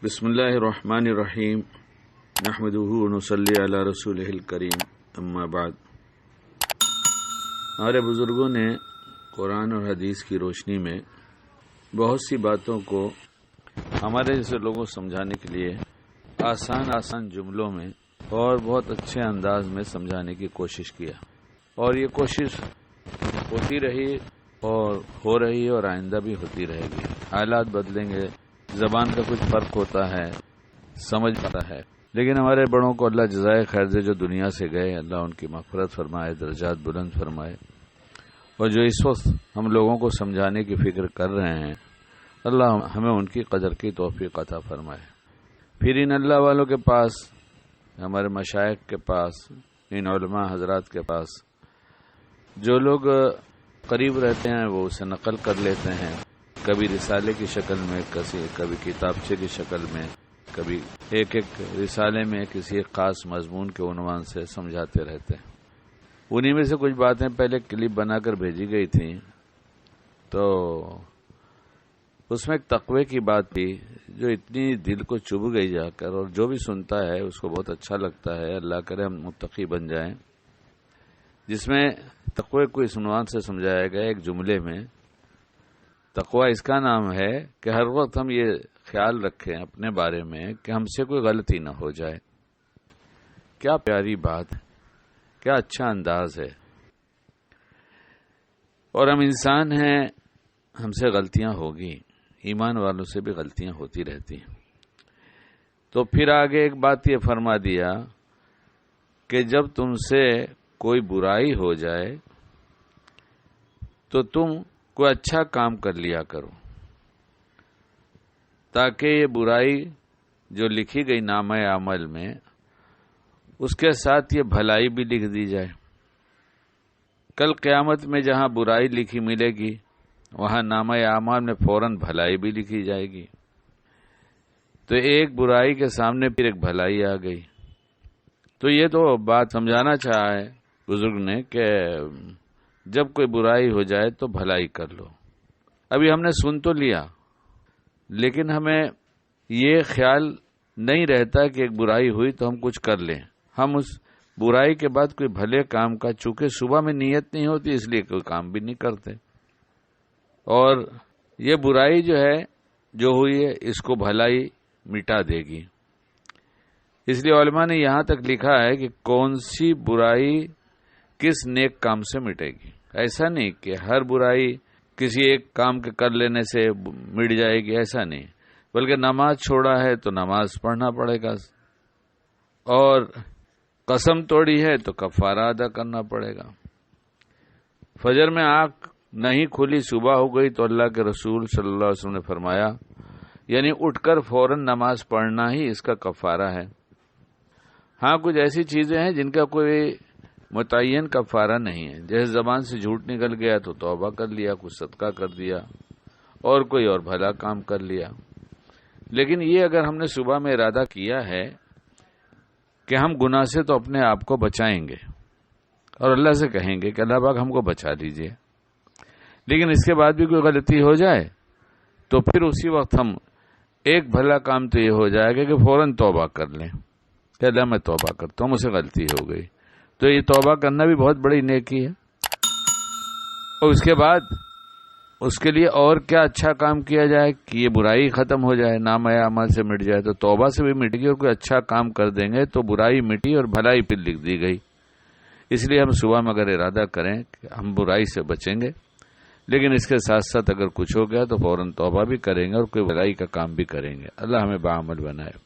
بسم اللہ الرحمن الرحیم نحمدہ ونصلی علی رسولہ الکریم اما بعد۔ ہمارے بزرگوں نے قرآن اور حدیث کی روشنی میں بہت سی باتوں کو ہمارے جیسے لوگوں کو سمجھانے کے لیے آسان جملوں میں اور بہت اچھے انداز میں سمجھانے کی کوشش کیا، اور یہ کوشش ہوتی رہی اور ہو رہی ہے اور آئندہ بھی ہوتی رہے گی۔ حالات بدلیں گے، زبان کا کچھ فرق ہوتا ہے، سمجھ پاتا ہے، لیکن ہمارے بڑوں کو اللہ جزائے خیر دے جو دنیا سے گئے، اللہ ان کی مغفرت فرمائے، درجات بلند فرمائے، اور جو اس وقت ہم لوگوں کو سمجھانے کی فکر کر رہے ہیں، اللہ ہمیں ان کی قدر کی توفیق عطا فرمائے۔ پھر ان اللہ والوں کے پاس، ہمارے مشائخ کے پاس، ان علماء حضرات کے پاس جو لوگ قریب رہتے ہیں وہ اسے نقل کر لیتے ہیں، کبھی رسالے کی شکل میں، کبھی کتابچے کی شکل میں، کبھی ایک رسالے میں کسی ایک خاص مضمون کے عنوان سے سمجھاتے رہتے ہیں۔ انہی میں سے کچھ باتیں پہلے کلپ بنا کر بھیجی گئی تھیں، تو اس میں ایک تقوی کی بات تھی جو اتنی دل کو چبھ گئی جا کر، اور جو بھی سنتا ہے اس کو بہت اچھا لگتا ہے، اللہ کرے ہم متقی بن جائیں، جس میں تقوی کو اس عنوان سے سمجھایا گیا ایک جملے میں۔ تقوی اس کا نام ہے کہ ہر وقت ہم یہ خیال رکھیں اپنے بارے میں کہ ہم سے کوئی غلطی نہ ہو جائے۔ کیا پیاری بات ہے، کیا اچھا انداز ہے۔ اور ہم انسان ہیں، ہم سے غلطیاں ہوگی، ایمان والوں سے بھی غلطیاں ہوتی رہتی ہیں۔ تو پھر آگے ایک بات یہ فرما دیا کہ جب تم سے کوئی برائی ہو جائے تو تم کوئی اچھا کام کر لیا کرو، تاکہ یہ برائی جو لکھی گئی نامہ عمل میں اس کے ساتھ یہ بھلائی بھی لکھ دی جائے۔ کل قیامت میں جہاں برائی لکھی ملے گی وہاں نامہ اعمال میں فوراً بھلائی بھی لکھی جائے گی۔ تو ایک برائی کے سامنے پھر ایک بھلائی آ گئی۔ تو یہ تو بات سمجھانا چاہا ہے بزرگ نے کہ جب کوئی برائی ہو جائے تو بھلائی کر لو۔ ابھی ہم نے سن تو لیا، لیکن ہمیں یہ خیال نہیں رہتا کہ ایک برائی ہوئی تو ہم کچھ کر لیں۔ ہم اس برائی کے بعد کوئی بھلے کام کا، چونکہ صبح میں نیت نہیں ہوتی اس لیے کوئی کام بھی نہیں کرتے، اور یہ برائی جو ہے جو ہوئی ہے اس کو بھلائی مٹا دے گی۔ اس لیے علماء نے یہاں تک لکھا ہے کہ کون سی برائی کس نیک کام سے مٹے گی۔ ایسا نہیں کہ ہر برائی کسی ایک کام کے کر لینے سے مٹ جائے گی، ایسا نہیں، بلکہ نماز چھوڑا ہے تو نماز پڑھنا پڑے گا، اور قسم توڑی ہے تو کفارہ ادا کرنا پڑے گا۔ فجر میں آنکھ نہیں کھلی، صبح ہو گئی تو اللہ کے رسول صلی اللہ علیہ وسلم نے فرمایا یعنی اٹھ کر فوراً نماز پڑھنا ہی اس کا کفارہ ہے۔ ہاں کچھ ایسی چیزیں ہیں جن کا کوئی متعین کفارہ نہیں ہے، جیسے زبان سے جھوٹ نکل گیا تو توبہ کر لیا، کچھ صدقہ کر دیا، اور کوئی اور بھلا کام کر لیا۔ لیکن یہ اگر ہم نے صبح میں ارادہ کیا ہے کہ ہم گناہ سے تو اپنے آپ کو بچائیں گے اور اللہ سے کہیں گے کہ اللہ پاک ہم کو بچا لیجئے، لیکن اس کے بعد بھی کوئی غلطی ہو جائے تو پھر اسی وقت ہم ایک بھلا کام تو یہ ہو جائے گا کہ فوراً توبہ کر لیں کہ اللہ میں توبہ کرتا ہوں، مجھ سے غلطی ہو گئی۔ تو یہ توبہ کرنا بھی بہت بڑی نیکی ہے، اور اس کے بعد اس کے لیے اور کیا اچھا کام کیا جائے کہ یہ برائی ختم ہو جائے، نامہ اعمال سے مٹ جائے۔ تو توبہ سے بھی مٹ گئی، اور کوئی اچھا کام کر دیں گے تو برائی مٹی اور بھلائی پھر لکھ دی گئی۔ اس لیے ہم صبح میں اگر ارادہ کریں کہ ہم برائی سے بچیں گے، لیکن اس کے ساتھ ساتھ اگر کچھ ہو گیا تو فوراً توبہ بھی کریں گے اور کوئی بھلائی کا کام بھی کریں گے۔ اللہ ہمیں باعمل بنائے۔